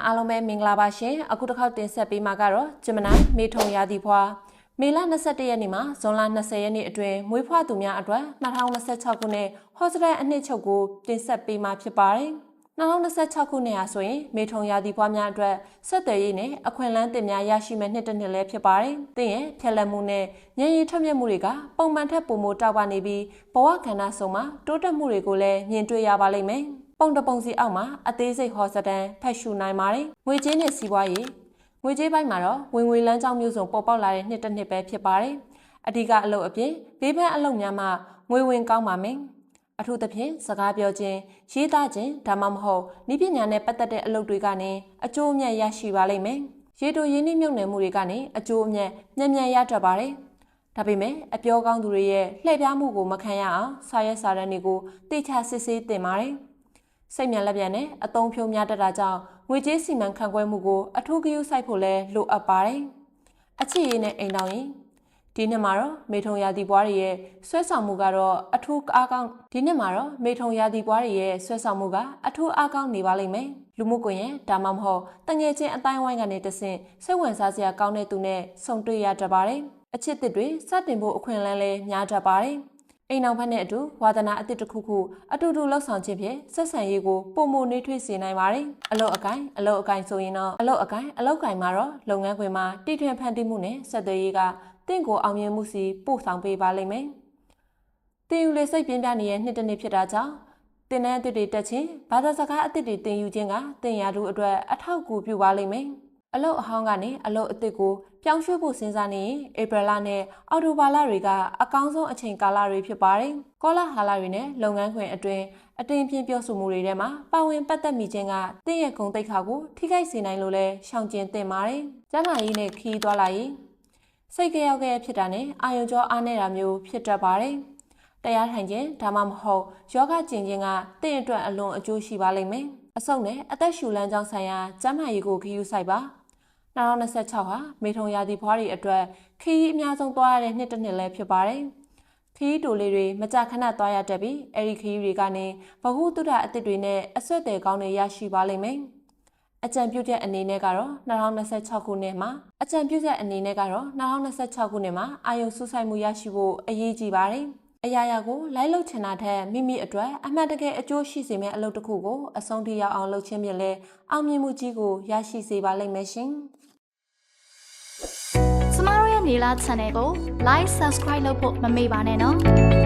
အားလုံးပဲမင်္ဂလာပါရှင်အခုတစ်ခေါက်တင်ဆက်ပေးမှာကတော့ဂျမနိုင်းမေထုံရာသီဖွာမေလ21ရက်နေ့မှာဇွန်လ20ရက်နေ့အတွင်းမွေးဖွားသူများအတွက်2026ခုနှစ်ဟော့စတယ်အနှစ်ချုပ်ကိုတင်ဆက်ပေးမှာဖြစ်ပါတယ်2026ခုနှစ်ဟာဆိုရင်မေထုံရာသီဖွားများအတွက်ဆက်သွယ်ရေးနဲ့အခွင့်အလမ်းတင်များရရှိမဲ့နှစ်တစ်နှစ်လည်းဖြစ်ပါတယ်။တင်ရဲ့ဖြက်လက်မှုနဲ့ဉာဏ်ရည်ထွက်မြက်မှုတွေကပုံမှန်ထက်ပိုမိုတောက်ပနေပြီးဘဝခန္ဓာဆုံးမှာတိုးတက်မှုတွေကိုလည်းမြင်တွေ့ရပါလိမ့်မယ်။ပုံတပုံစီအောက်မှာအသေးစိတ်ဟောစတန်ဖတ်ရှုနိုင်ပါတယ်။ငွေကြေးနဲ့စီးပွားရေးငွေကြေးပိုင်းမှာတော့ဝင်ငွေလမ်းကြောင်းမျိုးစုံပေါ်ပေါက်လာတဲ့နှစ်တစ်နှစ်ပဲဖြစ်ပါတယ်။အဓိကအလုပ်အပြင်ဘေးပန်းအလုပ်များမှာငွေဝင်ကောင်းပါမယ်။အထူးသဖြင့်စကားပြောခြင်းရေးသားခြင်းဒါမှမဟုတ်နည်းပညာနဲ့ပတ်သက်တဲ့အလုပ်တွေကနေအကျိုးအမြတ်ရရှိပါလိမ့်မယ်။ရေတိုရင်းနှီးမြှုပ်နှံမှုတွေကနေအကျိုးအမြတ်မြန်ရတတ်ပါတယ်။ဒါပေမဲ့အပြောကောင်းသူတွေရဲ့လှည့်ပြားမှုကိုမခံရအောင်စာရွက်စာတမ်းတွေကိုတိကျစစ်ဆေးသင့်ပါတယ်။စိတ်မြန်လက်ပြန်နဲ့အသုံးဖြုံများတတ်တာကြောင့်ငွေကြေးစီမံခန့်ခွဲမှုကိုအထူးဂရုစိုက်ဖို့လည်းလိုအပ်ပါတယ်။အချစ်ရည်နဲ့အိမ်တော်ရင်ဒီနှစ်မှာတော့မေထုံရာသီပွားတွေရဲ့ဆွဲဆောင်မှုကတော့အထူးအားကောင်းဒီနှစ်မှာတော့မေထုံရာသီပွားတွေရဲ့ဆွဲဆောင်မှုကအထူးအားကောင်းနေပါလိမ့်မယ်လူမှုကွန်ရက်ဒါမှမဟုတ်တငယ်ချင်းအတိုင်းဝိုင်းကနေတဆင့်စိတ်ဝင်စားစရာကောင်းတဲ့သူနဲ့ဆုံတွေ့ရတတ်ပါတယ်အချစ်တစ်တွေစတင်ဖို့အခွင့်အလမ်းလည်းများတတ်ပါတယ်အိမ်အောင်ဖက်နဲ့အတူဝါသနာအသစ်တစ်ခုခုအတူတူလှုပ်ဆောင်ခြင်းဖြင့်ဆက်ဆံရေးကိုပုံမနှွေးထွေးစေနိုင်ပါတယ်အလုပ်အကိုင်ဆိုရင်တော့အလုပ်အကိုင်မှာတော့လုပ်ငန်းခွင်မှာတည်ထွင်ဖန်တီးမှုနဲ့ဆက်သွယ်ရေးကတင့်ကိုအောင်မြင်မှုစီပို့ဆောင်ပေးပါလိမ့်မယ်။တင်ယူလေစိတ်ပြင်းပြနေတဲ့နှစ်တစ်နှစ်ဖြစ်တာကြောင့်တင်တဲ့အသစ်တွေတက်ခြင်းဘာသာစကားအသစ်တွေတင်ယူခြင်းကတင်ရာတို့အတွက်အထောက်အကူပြုပါလိမ့်မယ်။အလုပ်အဟောင်းကနေအလုပ်အသစ်ကိုပြောင်းရွှေ့ဖို့စဉ်းစားနေရင်ဧပြီလနဲ့အောက်တိုဘာလတွေကအကောင်းဆုံးအချိန်ကာလတွေဖြစ်ပါတယ်။ကောလာဟာလာတွေနဲ့လုပ်ငန်းခွင်အတွင်းအတင်းပြင်းပြောဆိုမှုတွေထဲမှာပါဝင်ပတ်သက်မိခြင်းကတင့်ရဲ့ဂုဏ်သိက္ခာကိုထိခိုက်စေနိုင်လို့လဲရှောင်ကျဉ်သင့်ပါတယ်။ကျန်းမာရေးနဲ့ခီးသွားလာရေးစိတ်ကြောက်ခဲ့ဖြစ်တာနဲ့အာယုံကြောအားနေတာမျိုးဖြစ်တတ်ပါတယ်။တရားထိုင်ခြင်းဒါမှမဟုတ်ယောဂကျင့်ခြင်းကတင့်အတွက်အလွန်အကျိုးရှိပါလိမ့်မယ်။အဆုတ်နဲ့အသက်ရှူလမ်းကြောင်းဆိုင်ရာကျန်းမာရေးကိုဂရုစိုက်ပါ။2026ဟာမေထုံရာသီဖွားတွေအတွက်ခရီးအများဆုံးသွားရတဲ့နှစ်တစ်နှစ်လည်းဖြစ်ပါတယ်။ခရီးတိုလေးတွေမကြာခဏသွားရတတ်ပြီးအဲဒီခရီးတွေကနေဗဟုသုတအသစ်တွေနဲ့အဆွတ်တယ်ကောင်းတွေရရှိပါလိမ့်မယ်။အကြံပြုချက်အနေနဲ့ကတော့2026ခုနှစ်မှာအာယုံစူးစိုက်မှုရရှိဖို့အရေးကြီးပါတယ်။အရာရာကိုလိုက်လုပ်ချင်တာထက်မိမိအတွက်အမှန်တကယ်အကျိုးရှိစေမယ့်အလုပ်တစ်ခုကိုအဆုံးထိရောက်အောင်လုပ်ခြင်းဖြင့်လည်းအောင်မြင်မှုကြီးကိုရရှိစေပါလိမ့်မယ်ရှင်။ကျမတို့ရဲ့နေလာ channel ကို like subscribe လုပ်ဖို့မမေ့ပါနဲ့နော်။